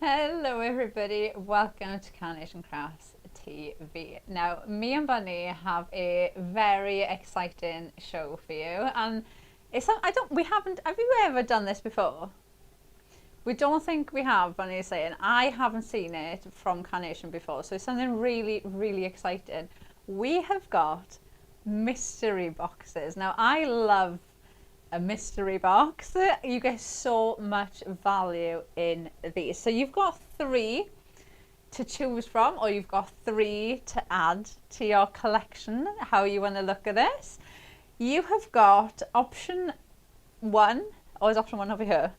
Hello everybody, welcome to Carnation Crafts TV. Now, me and Bunny have a very exciting show for you, and have you ever done this before? We don't think we have, Bunny is saying. I haven't seen it from Carnation before, so it's something really, really exciting. We have got mystery boxes. Now, I love a mystery box. You get so much value in these. So you've got 3 to choose from, or you've got 3 to add to your collection, how you want to look at this. You have got option 1, or is option 1 over here?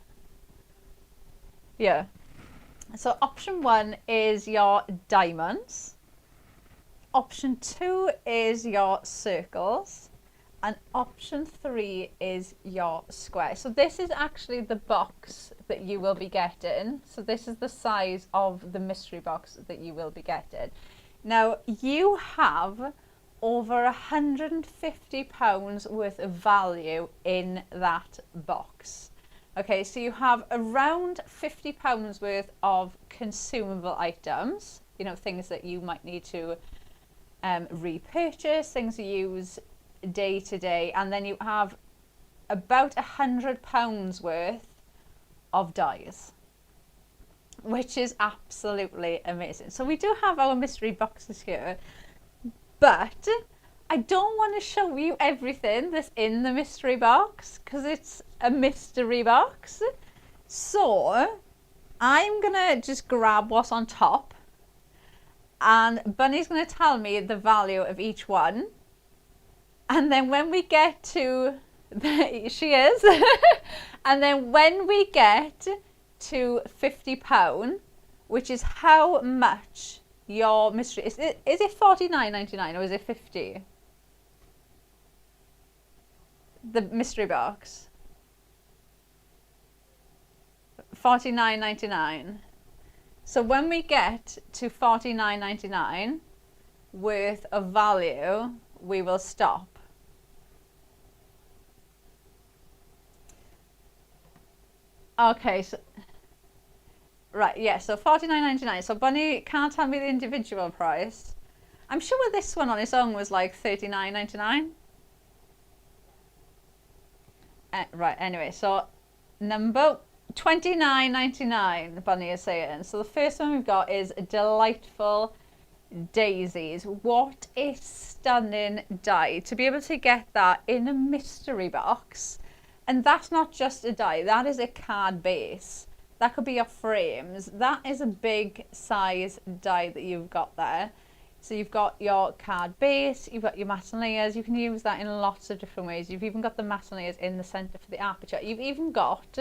Yeah. So option 1 is your diamonds. Option 2 is your circles. And option 3 is your square. So this is actually the box that you will be getting. So this is the size of the mystery box that you will be getting. Now you have over £150 worth of value in that box. Okay, so you have around £50 worth of consumable items, you know, things that you might need to repurchase, things you use day to day, and then you have about £100 worth of dies, which is absolutely amazing. So we do have our mystery boxes here, but I don't want to show you everything that's in the mystery box because it's a mystery box. So I'm gonna just grab what's on top, and Bunny's gonna tell me the value of each one. And then when we get to, she is, and then when we get to £50, which is how much your mystery, is it £49.99 or is it 50? The mystery box. £49.99. So when we get to £49.99 worth of value, we will stop. Okay, so right, yeah, so £49.99. So Bunny can't tell me the individual price. I'm sure this one on its own was like £39.99. Right, anyway, so number £29.99, Bunny is saying. So the first one we've got is Delightful Daisies. What a stunning die to be able to get that in a mystery box. And that's not just a die, that is a card base. That could be your frames. That is a big size die that you've got there. So you've got your card base, you've got your matte layers. You can use that in lots of different ways. You've even got the matte layers in the center for the aperture. You've even got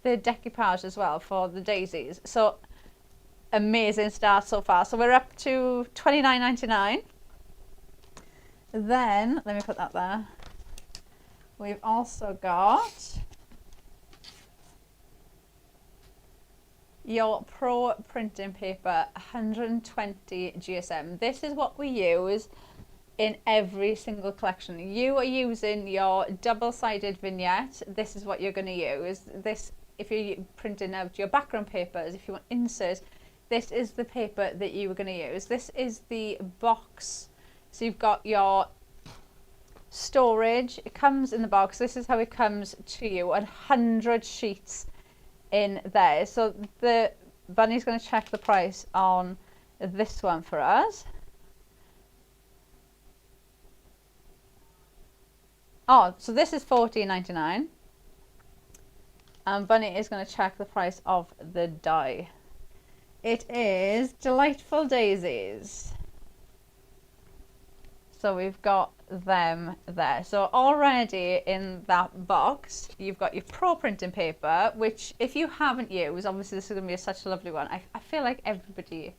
the decoupage as well for the daisies. So amazing start so far. So we're up to £29.99. Then let me put that there. We've also got your Pro printing paper, 120 GSM. This is what we use in every single collection. You are using your double-sided vignette. This is what you're going to use. This, if you're printing out your background papers, if you want inserts, this is the paper that you are going to use. This is the box. So you've got your storage. It comes in the box. This is how it comes to you. 100 sheets in there. So the Bunny's going to check the price on this one for us. Oh, so this is £14.99. And Bunny is going to check the price of the die. It is Delightful Daisies. So we've got them there. So already in that box, you've got your Pro printing paper, which if you haven't used, obviously this is going to be such a lovely one. I feel like everybody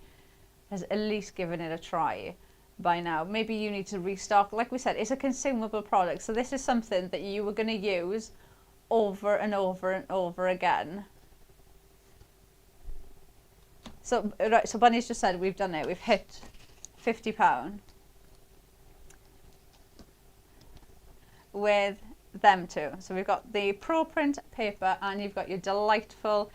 has at least given it a try by now. Maybe you need to restock. Like we said, it's a consumable product. So this is something that you were going to use over and over and over again. So, right, so Bunny's just said we've done it. We've hit £50 with them two. So we've got the Pro print paper and you've got your Delightful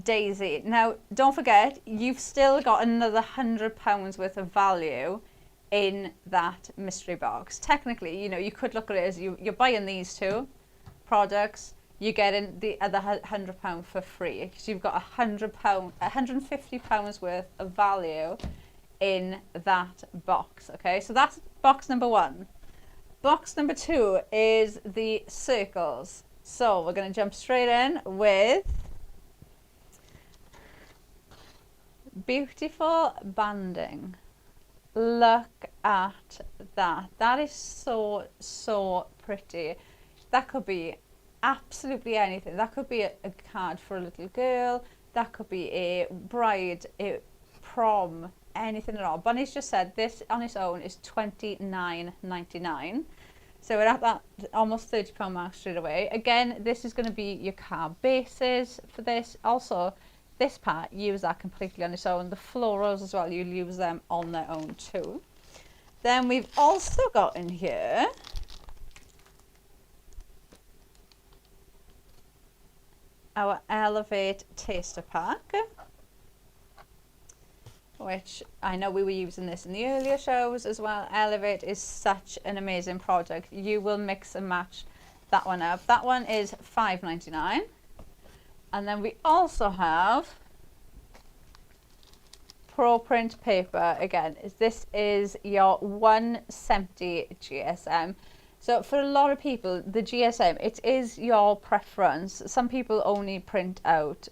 Daisy. Now, don't forget, you've still got another £100 worth of value in that mystery box. Technically, you know, you could look at it as you're buying these two products, you're getting the other £100 for free, because you've got £150 worth of value in that box. Okay, so that's box number one. Box number two is the circles. So we're going to jump straight in with beautiful banding. Look at that. That is so pretty. That could be absolutely anything. That could be a card for a little girl. That could be a bride, a prom, anything at all. Bunny's just said this on its own is $29.99. So we're at that almost £30 mark straight away. Again, this is going to be your card bases for this. Also, this part, use that completely on its own. The florals as well, you'll use them on their own too. Then we've also got in here our Elevate Taster Pack, which I know we were using this in the earlier shows as well. Elevate is such an amazing product. You will mix and match that one up. That one is $5.99. And then we also have Pro Print paper. Again, this is your 170 GSM. So for a lot of people, the GSM, it is your preference. Some people only print out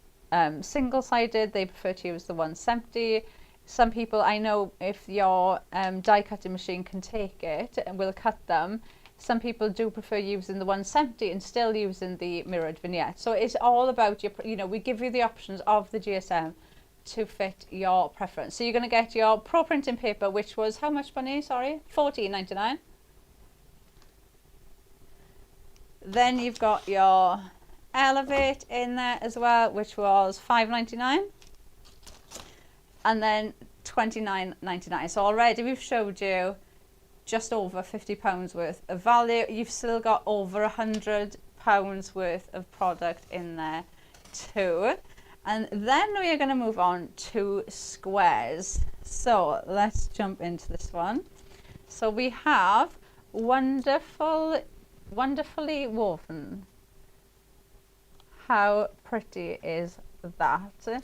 single-sided. They prefer to use the 170. Some people, I know if your die cutting machine can take it and will cut them, some people do prefer using the 170 and still using the mirrored vignette. So it's all about your, you know, we give you the options of the GSM to fit your preference. So you're going to get your Pro Printing paper, which was how much, Bunny? Sorry, $14.99. Then you've got your Elevate in there as well, which was $5.99. And then $29.99. So already we've showed you just over £50 worth of value. You've still got over £100 worth of product in there too. And then we are going to move on to squares. So let's jump into this one. So we have wonderfully woven. How pretty is that?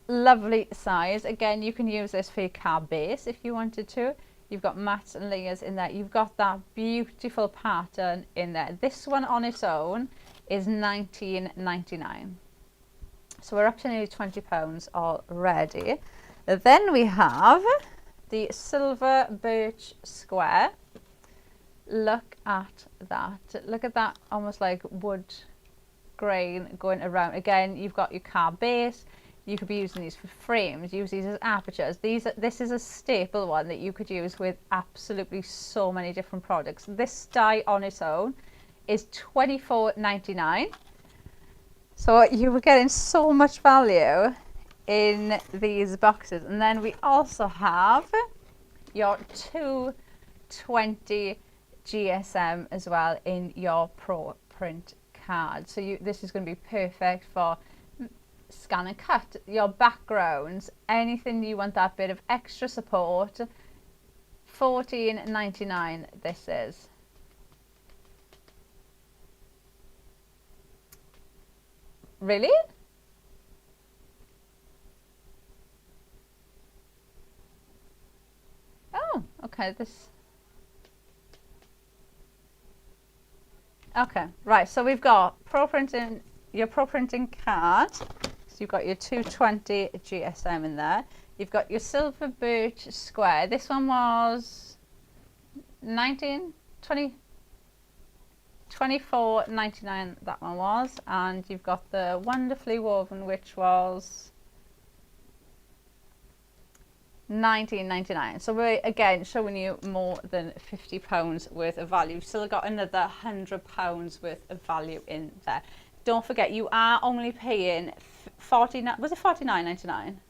Lovely size. Again, you can use this for your card base if you wanted to. You've got mats and layers in there. You've got that beautiful pattern in there. This one on its own is $19.99. So we're up to nearly £20 already. Then we have the silver birch square. Look at that. Look at that, almost like wood grain going around. Again, you've got your card base. You could be using these for frames, use these as apertures. This is a staple one that you could use with absolutely so many different products. This die on its own is $24.99. So you were getting so much value in these boxes. And then we also have your 220 GSM as well in your Pro Print card. So this is going to be perfect for scan and cut, your backgrounds, anything you want that bit of extra support. $14.99 this is. Really? Oh, okay, okay, right, so we've got your Pro Printing card. So you've 24 GSM in there. You've got your silver birch square. This one was $24.99. That one was, and you've got the wonderfully woven, which was $19.99. So we're again showing you more than £50 worth of value. You've still got another £100 worth of value in there. Don't forget, you are only paying $49. Was it $49.99?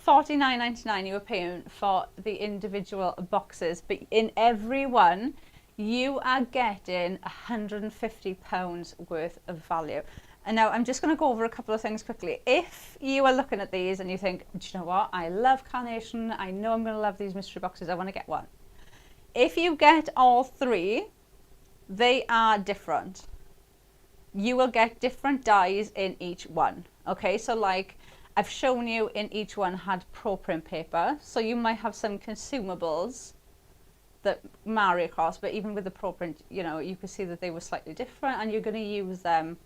$49.99 you were paying for the individual boxes, but in every one you are getting £150 worth of value. And now I'm just going to go over a couple of things quickly. If you are looking at these and you think, do you know what? I love Carnation. I know I'm going to love these mystery boxes. I want to get one. If you get all three, they are different. You will get different dies in each one. Okay, so like I've shown you in each one had pro print paper. So you might have some consumables that marry across, but even with the pro print, you know, you can see that they were slightly different and you're going to use them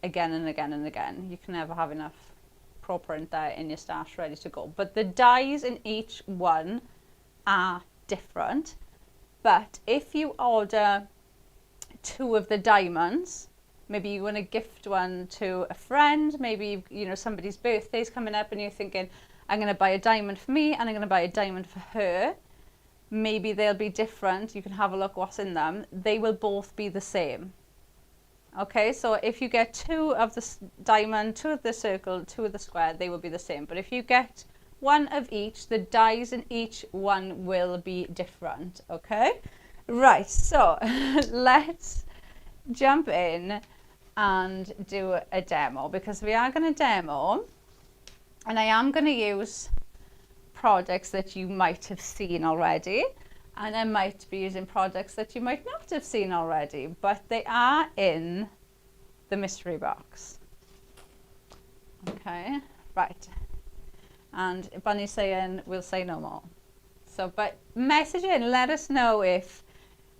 again and again and again. You can never have enough pro print there in your stash ready to go. But the dies in each one are different. But if you order 2 of the diamonds, maybe you want to gift one to a friend, maybe you know somebody's birthday's coming up and you're thinking, I'm going to buy a diamond for me and I'm going to buy a diamond for her. Maybe they'll be different. You can have a look what's in them. They will both be the same. Okay, so if you get 2 of the diamond, 2 of the circle, 2 of the square, they will be the same. But if you get 1 of each, the dies in each one will be different. Okay, right, so let's jump in and do a demo, because we are going to demo and I am going to use products that you might have seen already. And I might be using products that you might not have seen already, but they are in the mystery box. Okay, right. And Bunny's saying we'll say no more. So, but message in, let us know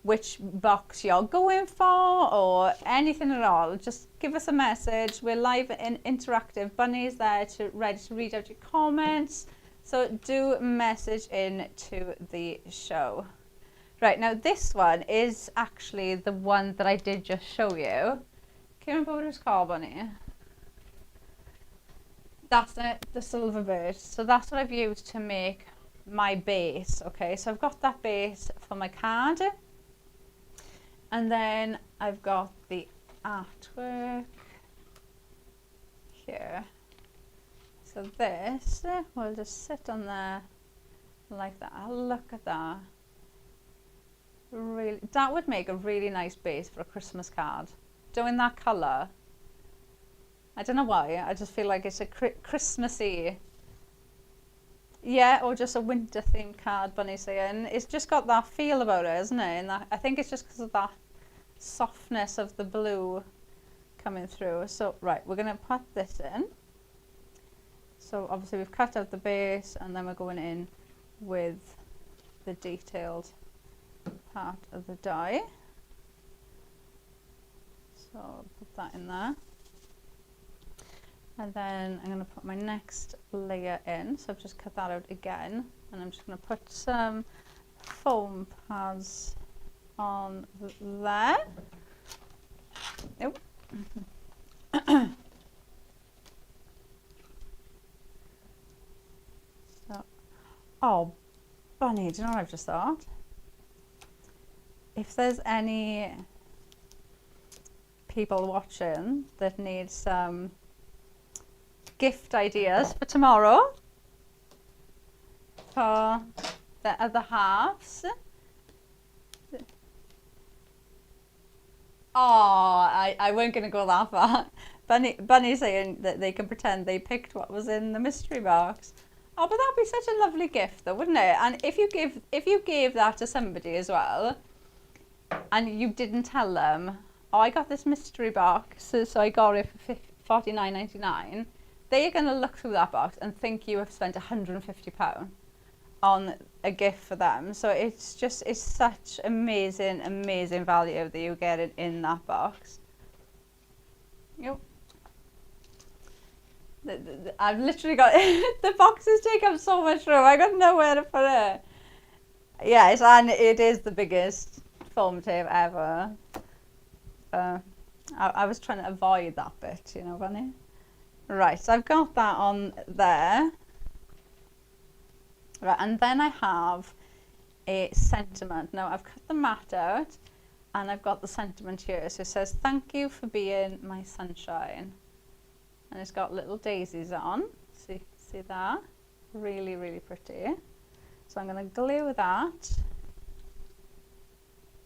which box you're going for or anything at all. Just give us a message. We're live and interactive. Bunny's there ready to read out your comments. So do message in to the show. Right, now this one is actually the one that I did just show you. Can you remember what it was called, Bunny? That's it, the silver bird. So that's what I've used to make my base. Okay, so I've got that base for my card. And then I've got the artwork here. So this will just sit on there like that. Look at that. Really, that would make a really nice base for a Christmas card. Doing that colour. I don't know why. I just feel like it's a Christmassy. Yeah, or just a winter themed card, Bunny's saying. It's just got that feel about it, isn't it? And that, I think it's just because of that softness of the blue coming through. So, right, we're going to put this in. So obviously we've cut out the base and then we're going in with the detailed part of the die. So I'll put that in there. And then I'm going to put my next layer in. So I've just cut that out again. And I'm just going to put some foam pads on there. Nope. Oh, Bunny, do you know what I've just thought? If there's any people watching that need some gift ideas for tomorrow for the other halves. Oh, I weren't going to go that far. Bunny's saying that they can pretend they picked what was in the mystery box. Oh, but that'd be such a lovely gift though, wouldn't it? And if you gave that to somebody as well, and you didn't tell them, oh, I got this mystery box, so I got it for $49.99, they are going to look through that box and think you have spent £150 on a gift for them. So it's such amazing value that you get it in that box. Yep. I've literally got the boxes take up so much room. I got nowhere to put it. Yes, and it is the biggest foam tape ever. I was trying to avoid that bit, you know, Bunny. Right, so I've got that on there. Right, and then I have a sentiment. Now I've cut the mat out and I've got the sentiment here. So it says, thank you for being my sunshine. And it's got little daisies on. See that? Really, really pretty. So I'm going to glue that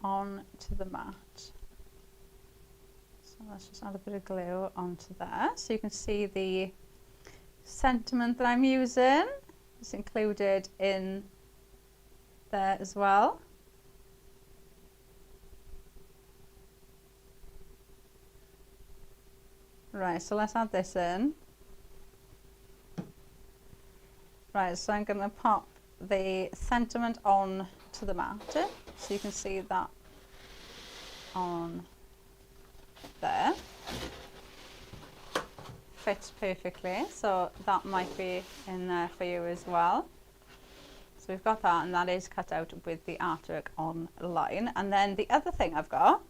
onto the mat. So So let's just add a bit of glue onto there so you can see the sentiment that I'm using. It's included in there as well. Right, so let's add this in. Right, so I'm going to pop the sentiment on to the martin, so you can see that on there. Fits perfectly, so that might be in there for you as well. So we've got that, and that is cut out with the artwork online. And then the other thing I've got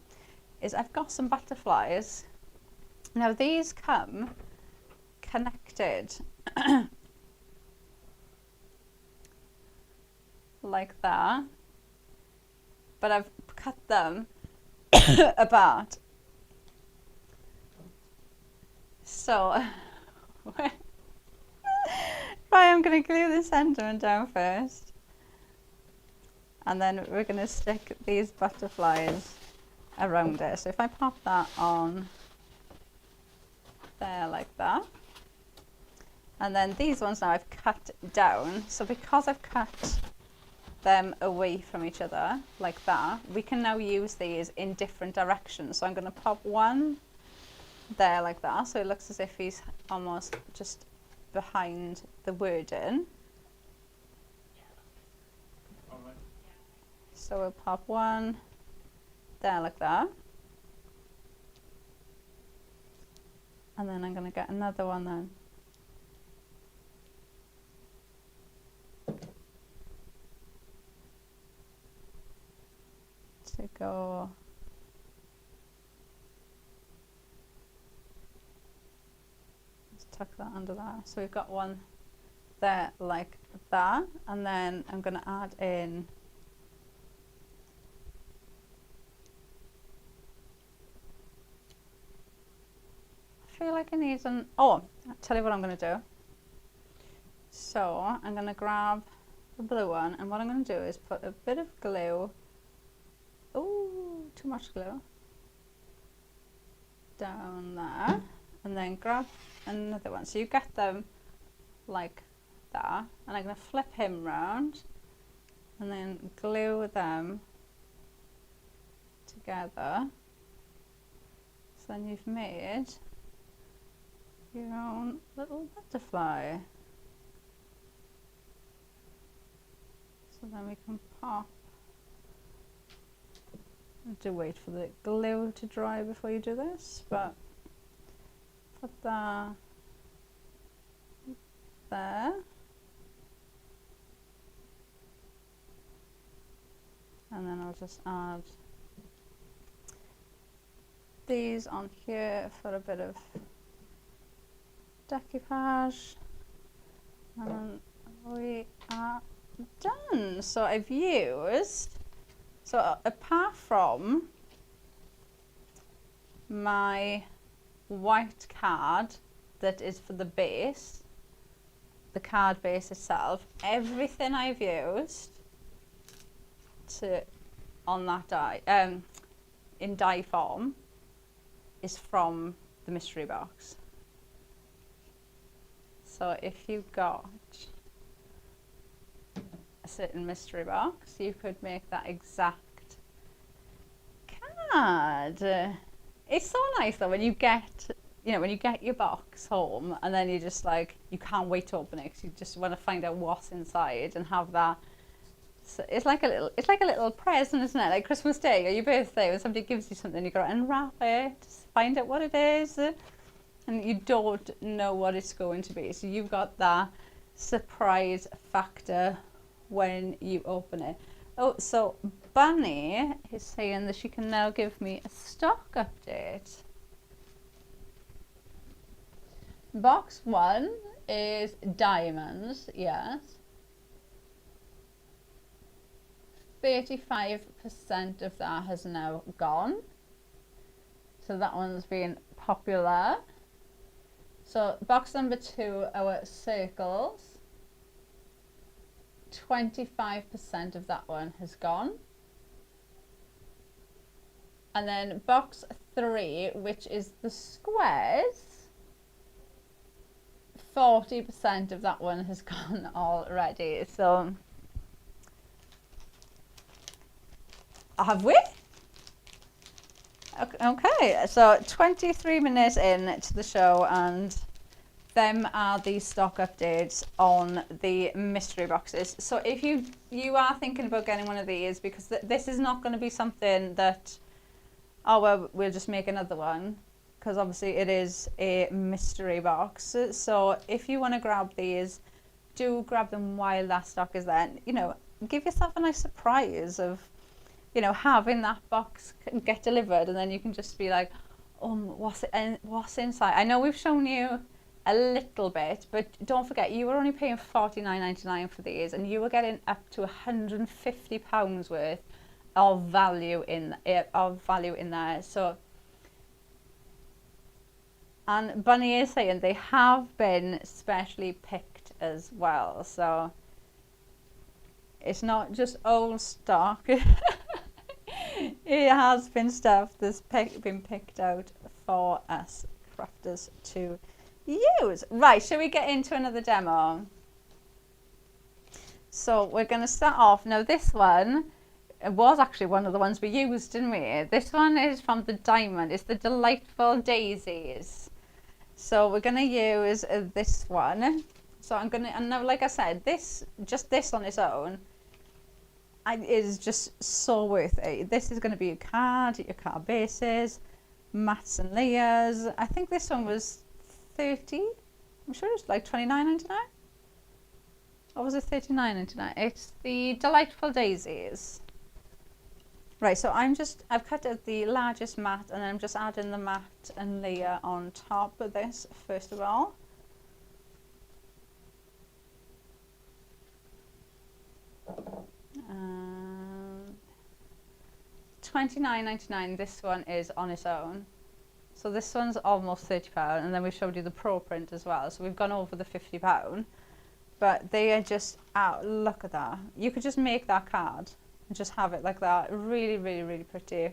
is I've got some butterflies. Now these come connected like that, but I've cut them apart. So, right, I'm going to glue the sentiment down first, and then we're going to stick these butterflies around it. So if I pop that on there like that, and then these ones now I've cut down. So because I've cut them away from each other like that, we can now use these in different directions. So I'm going to pop one there like that, so it looks as if he's almost just behind the wording. So we'll pop one there like that, and then I'm going to get another one then. To go tuck that under that. So we've got one there like that, and then I'm going to add in I feel like I need an, oh, I'll tell you what I'm going to do. So I'm going to grab the blue one, and what I'm going to do is put a bit of glue, oh, too much glue, down there, and then grab another one. So you get them like that, and I'm going to flip him round and then glue them together. So then you've made your own little butterfly. So then we can pop, I have to wait for the glue to dry before you do this, but put that there, and then I'll just add these on here for a bit of decoupage, and we are done. So I've used, so apart from my white card that is for the base, the card base itself, everything I've used to on that die in die form is from the mystery box. So if you got a certain mystery box, you could make that exact card. It's so nice though when you get, you know, when you get your box home and then you just like, you can't wait to open it because you just want to find out what's inside and have that. So it's like a little present, isn't it? Like Christmas Day or your birthday, when somebody gives you something, you got to unwrap it, find out what it is, and you don't know what it's going to be. So you've got that surprise factor when you open it. Oh, so Bunny is saying that she can now give me a stock update. Box 1 is diamonds, yes. 35% of that has now gone. So that one's been popular. So box number 2, our circles. 25% of that one has gone. And then box 3, which is the squares, 40% of that one has gone already. So have we? Okay, so 23 minutes in to the show, and them are the stock updates on the mystery boxes. So if you are thinking about getting one of these, because this is not going to be something that, oh well, we'll just make another one, because obviously it is a mystery box. So if you want to grab these, do grab them while that stock is there. You know, give yourself a nice surprise of, you know, having that box get delivered, and then you can just be like, what's inside? I know we've shown you a little bit, but don't forget, you were only paying $49.99 for these, and you were getting up to £150 worth of value in there. So, and Bunny is saying they have been specially picked as well, so it's not just old stock. It has been stuff that's been picked out for us crafters to use. Right, shall we get into another demo? So we're going to start off. Now this one, it was actually one of the ones we used, didn't we? This one is from the diamond. It's the Delightful Daisies. So we're going to use this one. So I'm going to, and now like I said, this on its own is just so worth it. This is going to be your card bases, mats and layers. I think this one was 30. I'm sure it's like $29.99. Or was it $39.99? It's the Delightful Daisies. Right, so I've cut out the largest mat, and then I'm just adding the mat and layer on top of this first of all. $29.99. This one is on its own. So this one's almost £30, and then we showed you the pro print as well. So we've gone over the £50, but they are just out. Look at that. You could just make that card and just have it like that. Really, really, really pretty.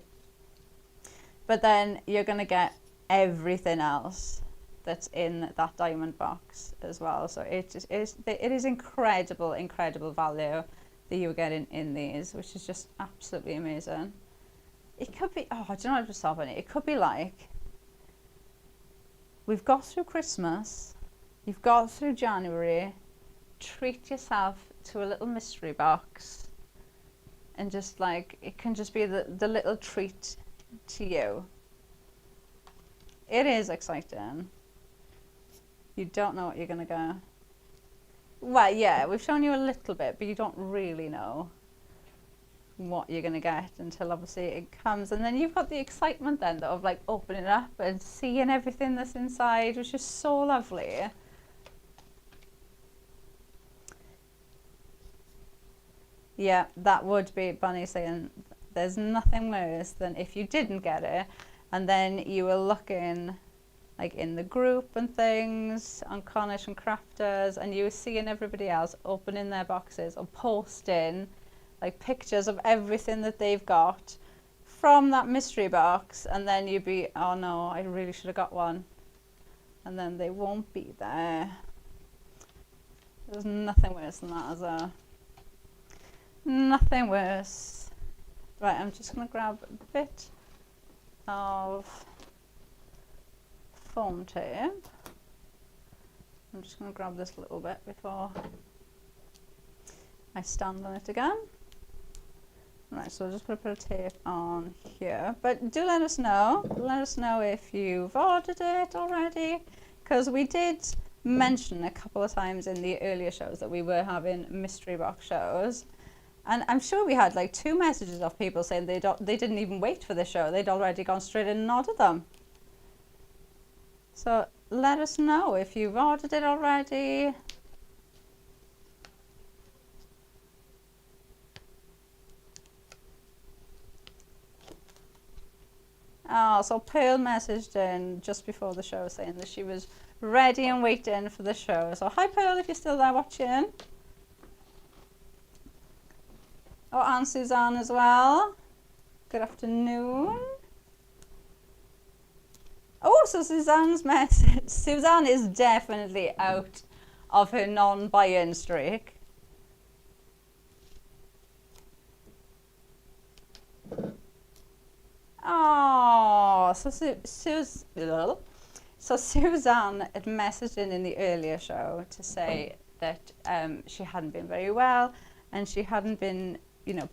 But then you're going to get everything else that's in that diamond box as well. So it is incredible, incredible value that you're getting in these, which is just absolutely amazing. It could be, oh, I don't know how to solve it. It could be like, we've got through Christmas, you've got through January, treat yourself to a little mystery box, and just like, it can just be the little treat to you. It is exciting. You don't know what you're going to get. Well, yeah, we've shown you a little bit, but you don't really know what you're going to get until obviously it comes. And then you've got the excitement then of like opening it up and seeing everything that's inside, which is so lovely. Yeah, that would be Bunny saying there's nothing worse than if you didn't get it and then you were looking like in the group and things on Carnation Crafters, and you were seeing everybody else opening their boxes or posting like pictures of everything that they've got from that mystery box, and then you'd be, oh no, I really should have got one, and then they won't be there. There's nothing worse than that, is there? Nothing worse. Right, I'm just going to grab a bit of foam tape. I'm just going to grab this a little bit before I stand on it again. Right, so I'm just going to put a tape on here. But do let us know. Let us know if you've ordered it already, because we did mention a couple of times in the earlier shows that we were having mystery box shows. And I'm sure we had like 2 messages of people saying they didn't even wait for the show. They'd already gone straight in and ordered them. So let us know if you've ordered it already. Oh, so Pearl messaged in just before the show saying that she was ready and waiting for the show. So hi Pearl, if you're still there watching. Oh, and Suzanne as well. Good afternoon. Oh, so Suzanne's message. Suzanne is definitely out of her non-buy-in streak. Oh, so Suzanne had messaged in the earlier show to say that she hadn't been very well and she hadn't been,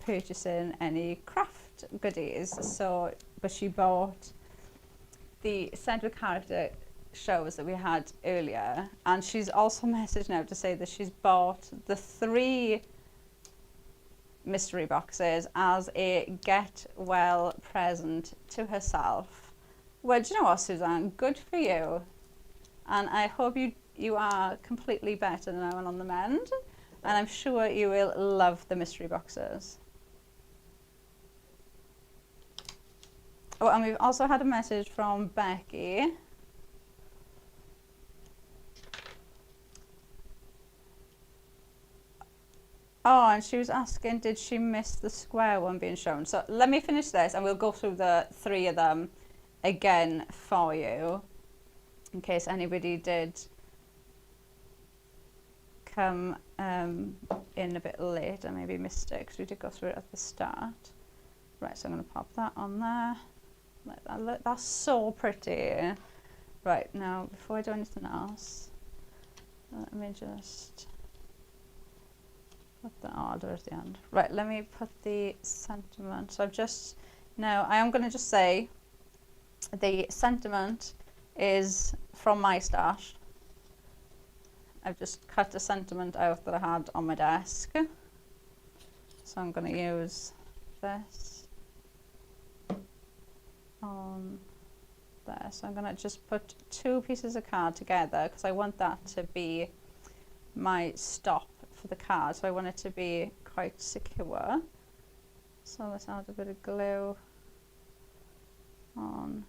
purchasing any craft goodies. So, but she bought the Central Character shows that we had earlier, and she's also messaged now to say that she's bought the 3 mystery boxes as a get well present to herself. Well, do you know what, Suzanne? Good for you. And I hope you are completely better now and on the mend. And I'm sure you will love the mystery boxes. Oh, and we've also had a message from Becky. Oh, and she was asking, did she miss the square one being shown? So let me finish this and we'll go through the 3 of them again for you, in case anybody did come in a bit late and maybe missed it, because we did go through it at the start. Right, so I'm going to pop that on there. Like that. Look, that's so pretty. Right, now before I do anything else, let me just put the order at the end. Right, let me put the sentiment. So I am going to just say the sentiment is from my stash. I've just cut a sentiment out that I had on my desk. So I'm going to use this on there. So I'm going to just put 2 pieces of card together because I want that to be my stop for the card. So I want it to be quite secure. So let's add a bit of glue on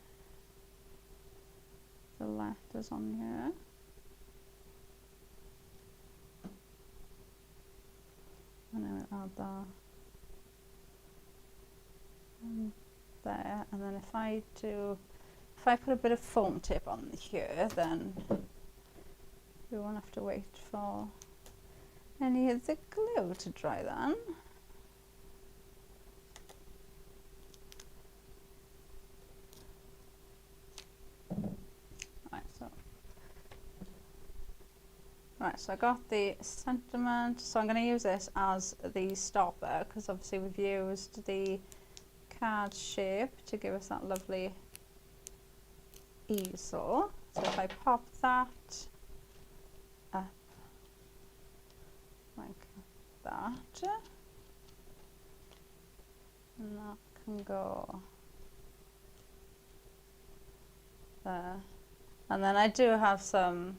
the letters on here. And then we'll add that there. And then if I put a bit of foam tip on here, then we won't have to wait for any of the glue to dry then. Right, so I got the sentiment, so I'm going to use this as the stopper because obviously we've used the card shape to give us that lovely easel. So if I pop that up like that, and that can go there. And then I do have some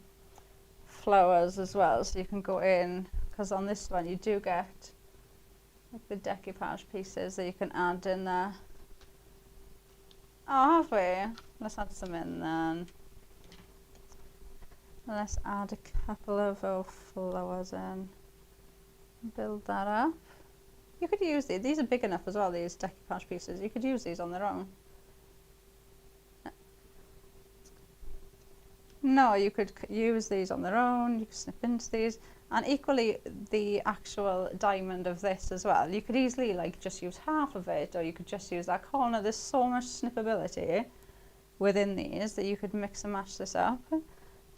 flowers as well, so you can go in, because on this one you do get like the decoupage pieces that you can add in there. Oh, have we? Let's add some in then. Let's add a couple of flowers in. Build that up. You could use these are big enough as well, these decoupage pieces. You could use these on their own. No, you could use these on their own, you could snip into these, and equally the actual diamond of this as well. You could easily like just use half of it, or you could just use that corner. There's so much snippability within these that you could mix and match this up.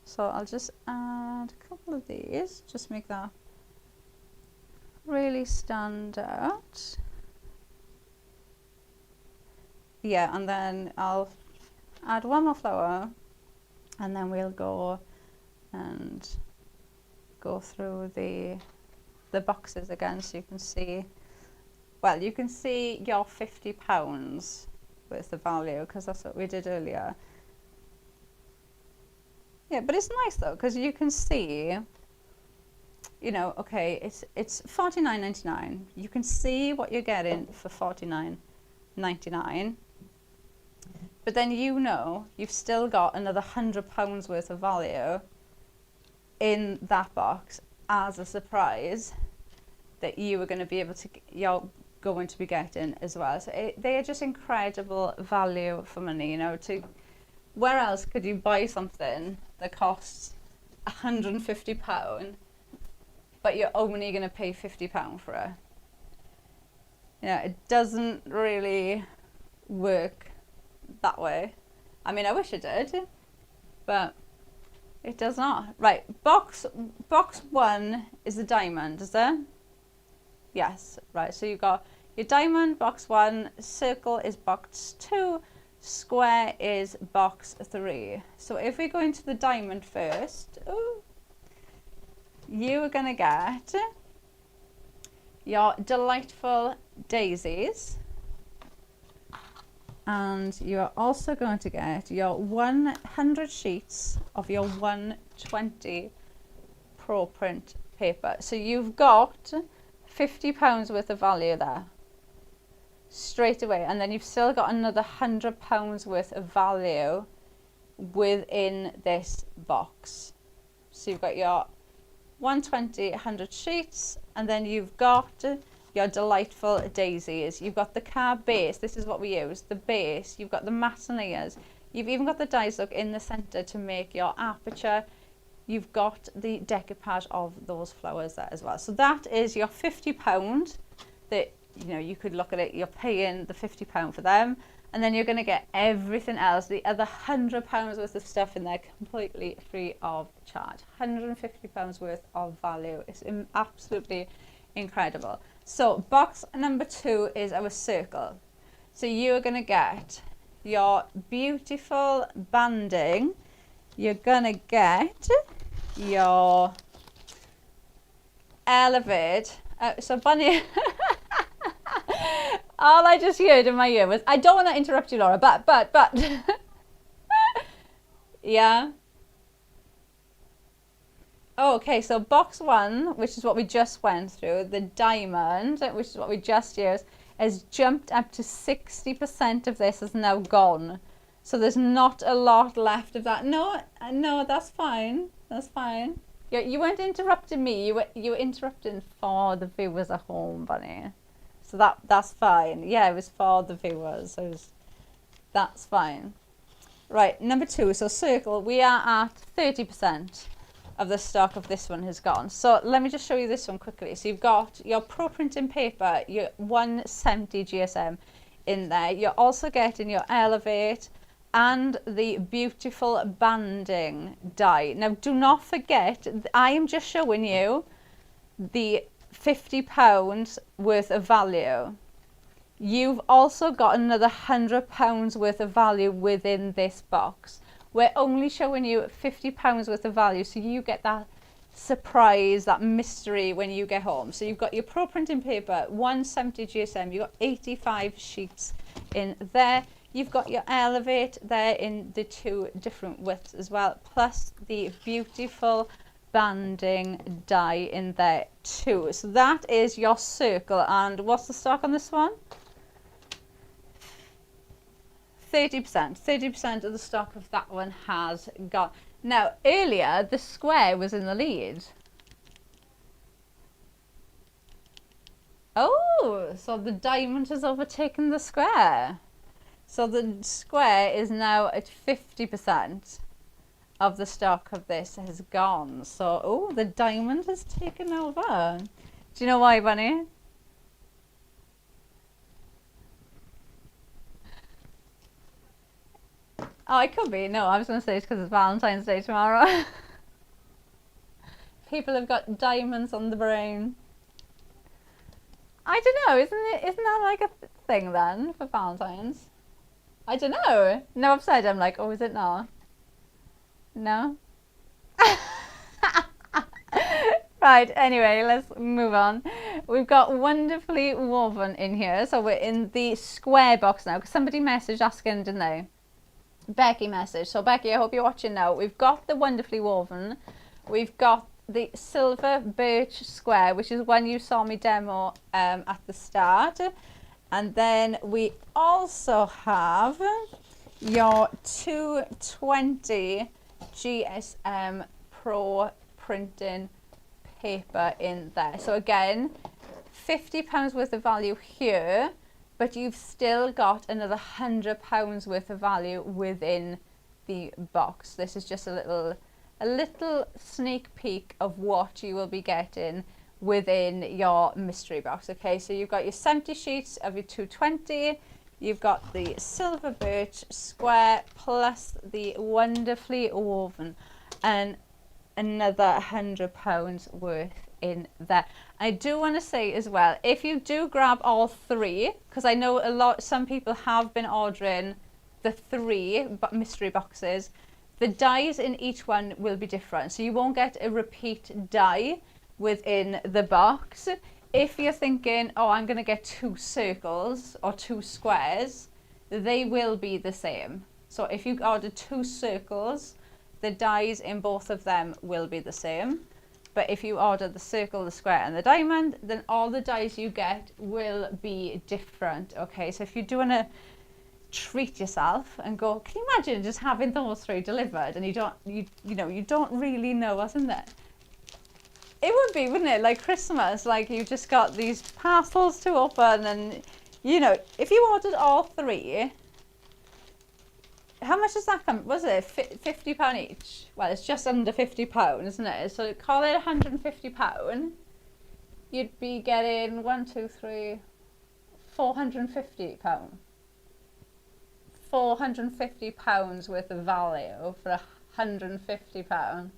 So I'll just add a couple of these, just make that really stand out. Yeah, and then I'll add one more flower. And then we'll go and go through the boxes again, so you can see, well, you can see your £50 worth of value, because that's what we did earlier. Yeah, but it's nice though, because you can see, okay, it's $49.99. You can see what you're getting for $49.99. But then you've still got another £100 worth of value in that box as a surprise that you're going to be getting as well. So they are just incredible value for money, to where else could you buy something that costs £150, but you're only going to pay £50 for it? Yeah, it doesn't really work that way. I mean, I wish it did, but it does not. Right, box 1 is the diamond, is there? Yes, right. So you've got your diamond, box 1, circle is box 2, square is box 3. So if we go into the diamond first, you are going to get your delightful daisies, and you're also going to get your 100 sheets of your 120 pro print paper. So you've got £50 worth of value there straight away, and then you've still got another £100 worth of value within this box. So you've got your 120 100 sheets, and then you've got your delightful daisies. You've got the card base, this is what we use, the base, you've got the matte layers, you've even got the dies look in the center to make your aperture, you've got the decoupage of those flowers there as well. So that is your £50 that, you know, you could look at it, you're paying the £50 for them, and then you're going to get everything else, the other £100 worth of stuff in there, completely free of charge. £150 worth of value. It's absolutely incredible. So box number 2 is our circle. So you're going to get your beautiful banding, you're going to get your elevate. So Bunny, all I just heard in my ear was, I don't want to interrupt you, Laura, but, yeah. Oh, okay, so box 1, which is what we just went through, the diamond, which is what we just used, has jumped up to 60% of this is now gone. So there's not a lot left of that. No, that's fine. That's fine. You weren't interrupting me. You were interrupting for the viewers at home, Bunny. So that's fine. Yeah, it was for the viewers. That's fine. Right, number 2. So circle, we are at 30% of the stock of this one has gone. So let me just show you this one quickly. So you've got your pro printing paper, your 170 GSM in there. You're also getting your elevate and the beautiful banding die. Now do not forget, I am just showing you the £50 worth of value. You've also got another £100 worth of value within this box. We're only showing you £50 worth of value, so you get that surprise, that mystery when you get home. So you've got your pro printing paper, 170 GSM, you've got 85 sheets in there. You've got your elevate there in the 2 different widths as well, plus the beautiful banding die in there too. So that is your circle. And what's the stock on this one? 30% of the stock of that one has gone. Now earlier the square was in the lead. Oh, so the diamond has overtaken the square. So the square is now at 50% of the stock of this has gone. So, oh, the diamond has taken over. Do you know why, Bunny? Oh, it could be. No, I was going to say it's because it's Valentine's Day tomorrow. People have got diamonds on the brain. I don't know. Isn't that like a thing then for Valentine's? I don't know. No, I've said I'm like, oh, is it not? No? Right, anyway, let's move on. We've got Wonderfully Woven in here. So we're in the square box now because somebody messaged asking, didn't they? Becky message. So Becky, I hope you're watching now. We've got the Wonderfully Woven. We've got the silver birch square, which is one you saw me demo at the start. And then we also have your 220 GSM Pro printing paper in there. So again, £50 worth of value here, but you've still got another £100 worth of value within the box. This is just a little sneak peek of what you will be getting within your mystery box. Okay, so you've got your 70 sheets of your 220, you've got the silver birch square plus the wonderfully woven, and another £100 worth in there. I do want to say as well, if you do grab all three, because I know some people have been ordering the 3 mystery boxes, the dies in each one will be different, so you won't get a repeat die within the box. If you're thinking, oh, I'm going to get 2 circles or 2 squares, they will be the same. So if you order 2 circles, the dies in both of them will be the same. But if you order the circle, the square and the diamond, then all the dies you get will be different. Okay, so if you do want to treat yourself and go, can you imagine just having those 3 delivered and you don't really know what's in there? It would be, wouldn't it? Like Christmas, like you just got these parcels to open, and if you ordered all 3, how much does that come? Was it £50 each? Well, it's just under £50, isn't it? So call it £150. You'd be getting £450. £450 worth of value for £150.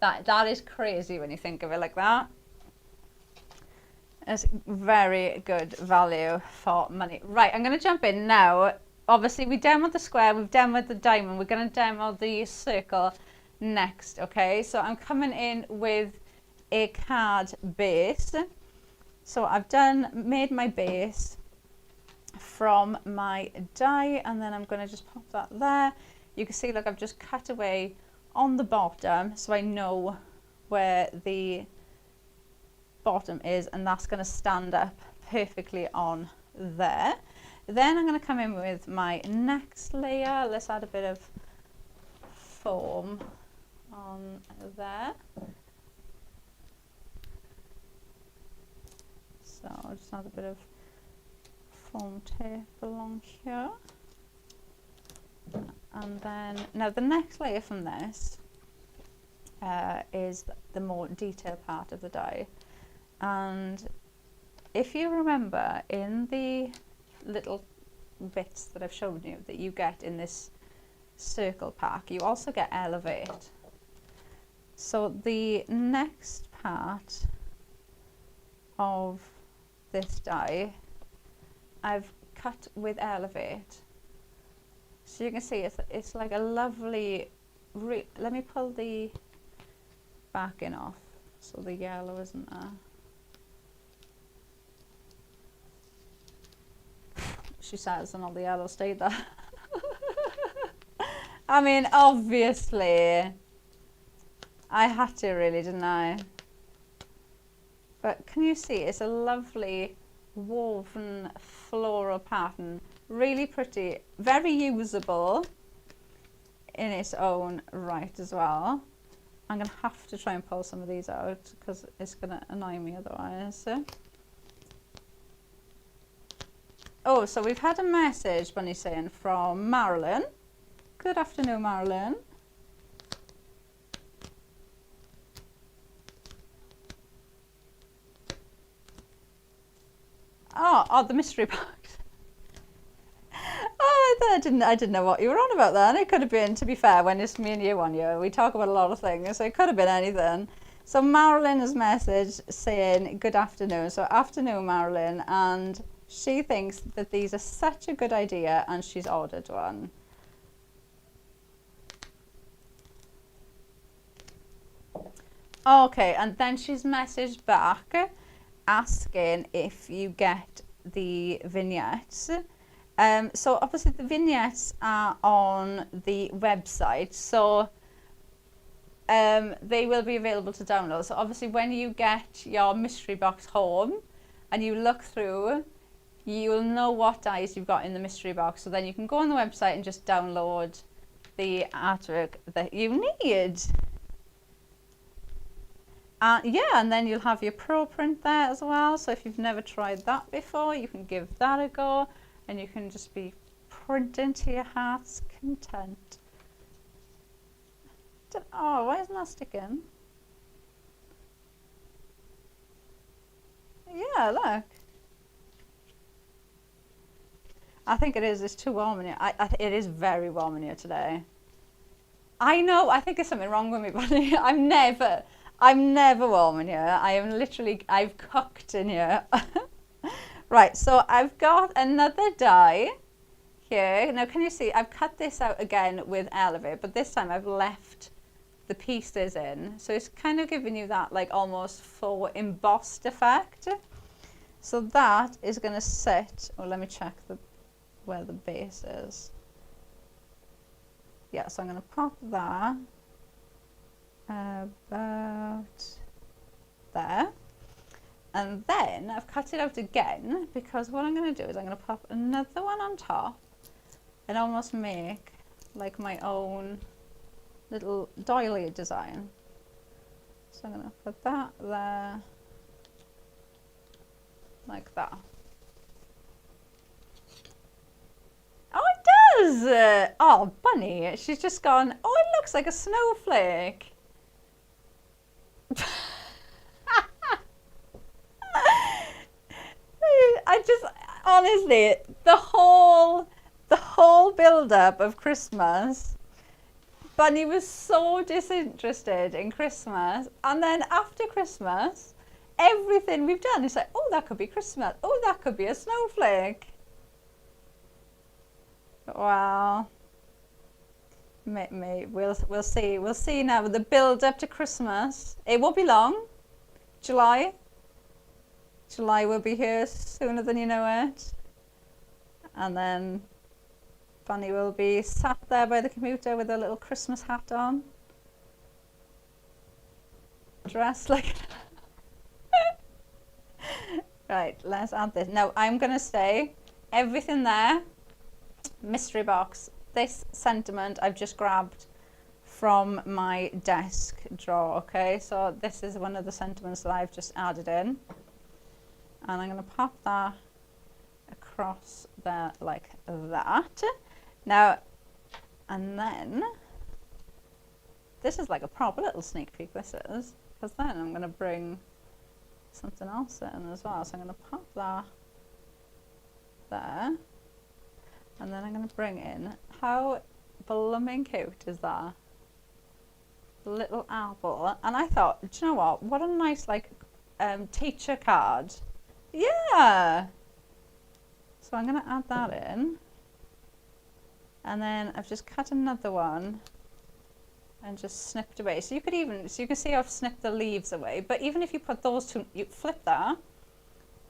That is crazy when you think of it like that. It's very good value for money. Right, I'm going to jump in now. Obviously, we demoed the square, we've demoed the diamond, we're going to demo the circle next, okay? So I'm coming in with a card base. So I've made my base from my die, and then I'm going to just pop that there. You can see, like, I've just cut away on the bottom, so I know where the bottom is, and that's going to stand up perfectly on there. Then I'm going to come in with my next layer. Let's add a bit of foam on there. So I'll just add a bit of foam tape along here. And then, now the next layer from this is the more detailed part of the die. And if you remember, in the little bits that I've shown you that you get in this circle pack, you also get Elevate. So the next part of this die I've cut with Elevate. So you can see it's like a lovely, let me pull the backing off so the yellow isn't there. She says, and all the yellow stayed there. I mean, obviously, I had to really, didn't I? But can you see, it's a lovely woven floral pattern. Really pretty, very usable in its own right as well. I'm going to have to try and pull some of these out because it's going to annoy me otherwise. Oh, so we've had a message, Bunny saying, from Marilyn. Good afternoon, Marilyn. Oh, the mystery box. Oh, I didn't know what you were on about then. It could have been, to be fair, when it's me and you on here, we talk about a lot of things, so it could have been anything. So Marilyn has messaged saying, good afternoon. So afternoon, Marilyn, and she thinks that these are such a good idea and she's ordered one. Okay, and then she's messaged back asking if you get the vignettes. So obviously the vignettes are on the website, so they will be available to download. So obviously when you get your mystery box home and you look through, you will know what dies you've got in the mystery box, so then you can go on the website and just download the artwork that you need. Yeah, and then you'll have your pro print there as well, so if you've never tried that before, you can give that a go and you can just be printing to your heart's content. Oh, why isn't that sticking? Yeah, look. I think it is. It's too warm in here. It is very warm in here today. I know. I think there's something wrong with me, Bunny. I'm never warm in here. I am literally, I've cooked in here. Right, so I've got another die here. Now, can you see? I've cut this out again with Elevate, but this time I've left the pieces in. So it's kind of giving you that like almost full embossed effect. So that is going to sit, oh, let me check where the base is. Yeah, so I'm going to pop that about there. And then I've cut it out again because what I'm going to do is I'm going to pop another one on top and almost make like my own little doily design. So I'm going to put that there, like that. Oh, it does! Oh, Bunny, she's just gone, oh, it looks like a snowflake. I just, honestly, the whole build-up of Christmas, Bunny was so disinterested in Christmas, and then after Christmas, everything we've done is like, oh, that could be Christmas. Oh, that could be a snowflake. Wow. We'll see. We'll see now with the build up to Christmas. It won't be long. July will be here sooner than you know it. And then Bunny will be sat there by the computer with a little Christmas hat on. Dressed like... Right, let's add this. Now, I'm going to say everything there, mystery box. This sentiment I've just grabbed from my desk drawer, okay? So this is one of the sentiments that I've just added in. And I'm going to pop that across there like that. Now, and then, this is like a proper little sneak peek, this is. Because then I'm going to bring something else in as well. So I'm going to pop that there. And then I'm going to bring in, how blooming cute is that? Little apple. And I thought, do you know what a nice like teacher card. Yeah. So I'm going to add that in. And then I've just cut another one and just snipped away. So you can see I've snipped the leaves away. But even if you put those two, you flip that,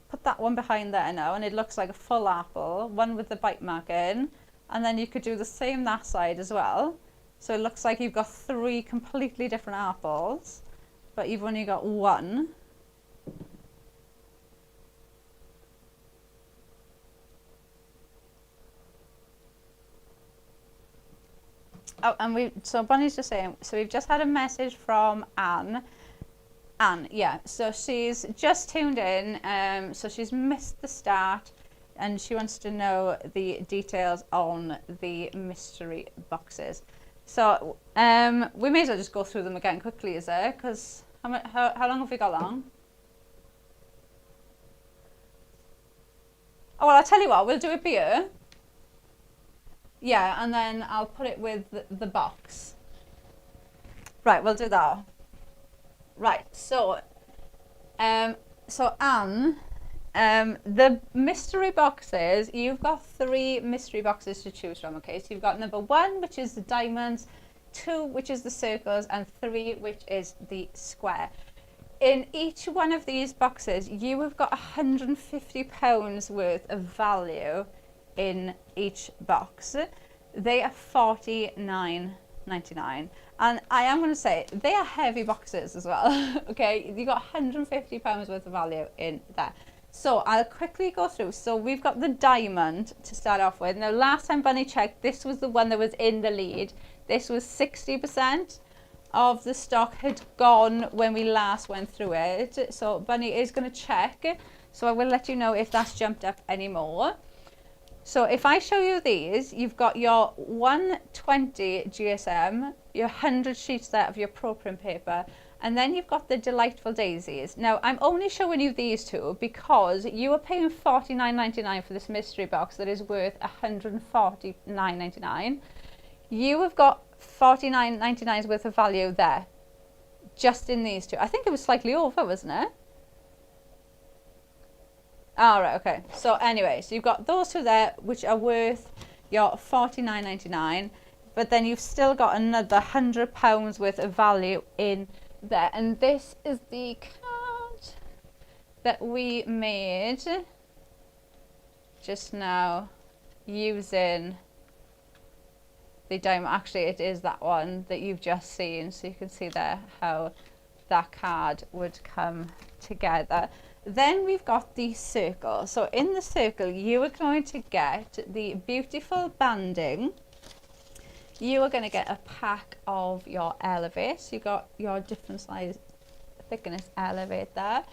put that one behind there now, and it looks like a full apple, one with the bite mark in. And then you could do the same that side as well. So it looks like you've got three completely different apples, but you've only got one. Oh, and so Bonnie's just saying, so we've just had a message from Anne. Anne, yeah, so she's just tuned in, so she's missed the start, and she wants to know the details on the mystery boxes. So we may as well just go through them again quickly, is it? Because how long have we got long? Oh, well, I'll tell you what, we'll do a beer. Yeah, and then I'll put it with the box. Right, we'll do that. Right, so Anne, the mystery boxes, you've got 3 mystery boxes to choose from, okay? So you've got number 1, which is the diamonds, 2, which is the circles, and 3, which is the square. In each one of these boxes, you have got £150 worth of value in each box. They are $49.99, and I am going to say they are heavy boxes as well. Okay, you got £150 worth of value in there. So I'll quickly go through. So we've got the diamond to start off with. Now, last time Bunny checked, this was the one that was in the lead. This was 60% of the stock had gone when we last went through it. So Bunny is going to check. So I will let you know if that's jumped up anymore. So if I show you these, you've got your 120 GSM, your 100 sheets there of your Pro Print paper, and then you've got the Delightful Daisies. Now, I'm only showing you these two because you are paying $49.99 for this mystery box that is worth $149.99. You have got $49.99 worth of value there, just in these two. I think it was slightly over, wasn't it? All right, okay. So anyway, so you've got those two there, which are worth your $49.99, but then you've still got another £100 worth of value in there. And this is the card that we made just now using the diamond. Actually, it is that one that you've just seen. So you can see there how that card would come together. Then we've got the circle. So in the circle, you are going to get the beautiful banding. You are going to get a pack of your Elevate. So you've got your different size thickness Elevate there.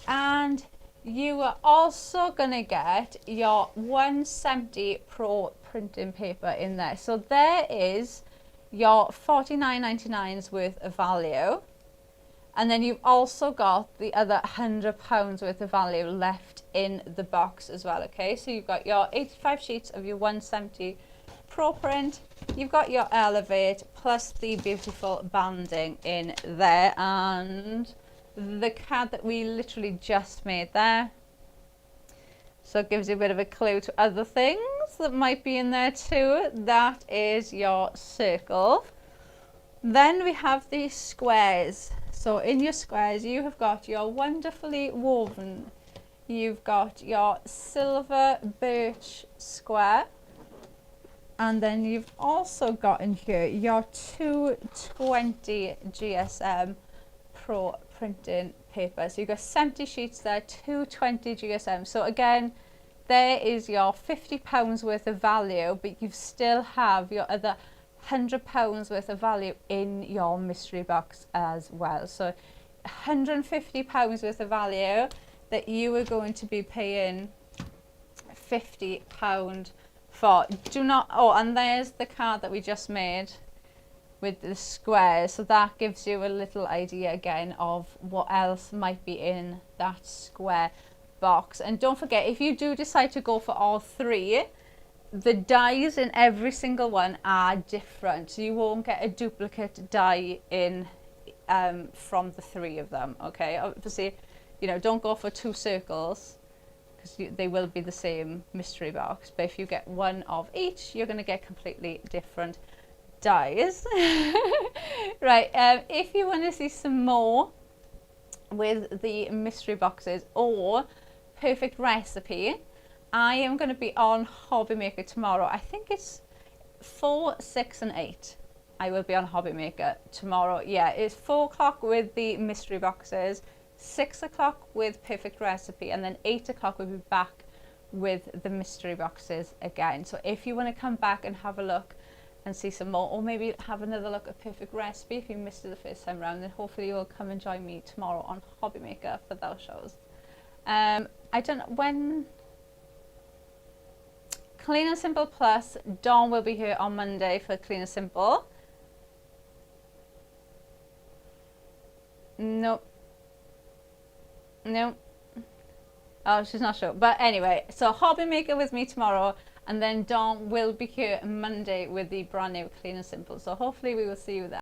And you are also going to get your 170 Pro printing paper in there. So there is your $49.99's worth of value. And then you've also got the other £100 worth of value left in the box as well, okay? So you've got your 85 sheets of your 170 Pro Print. You've got your Elevate plus the beautiful banding in there. And the card that we literally just made there. So it gives you a bit of a clue to other things that might be in there too. That is your circle. Then we have the squares. So in your squares, you have got your wonderfully woven, you've got your silver birch square, and then you've also got in here your 220 GSM Pro printing paper. So you've got 70 sheets there, 220 GSM. So again, there is your £50 worth of value, but you still have your other £100 worth of value in your mystery box as well. So £150 worth of value that you are going to be paying £50 for. Do not, oh, and there's the card that we just made with the squares. So that gives you a little idea again of what else might be in that square box. And don't forget, if you do decide to go for all three, the dies in every single one are different. So you won't get a duplicate die in from the three of them, okay? Obviously, you know, don't go for two circles because they will be the same mystery box. But if you get one of each, you're going to get completely different dies. Right, if you want to see some more with the mystery boxes or perfect recipe, I am going to be on Hobby Maker tomorrow. I think it's 4, 6 and 8. I will be on Hobby Maker tomorrow. Yeah, it's 4 o'clock with the mystery boxes, 6 o'clock with perfect recipe, and then 8 o'clock we'll be back with the mystery boxes again. So if you want to come back and have a look and see some more, or maybe have another look at perfect recipe if you missed it the first time around, then hopefully you'll come and join me tomorrow on Hobby Maker for those shows. I don't know when. Clean and Simple Plus, Dawn will be here on Monday for Clean and Simple. Nope. Nope. Oh, she's not sure. But anyway, so Hobby Maker with me tomorrow, and then Dawn will be here Monday with the brand new Clean and Simple. So hopefully we will see you there.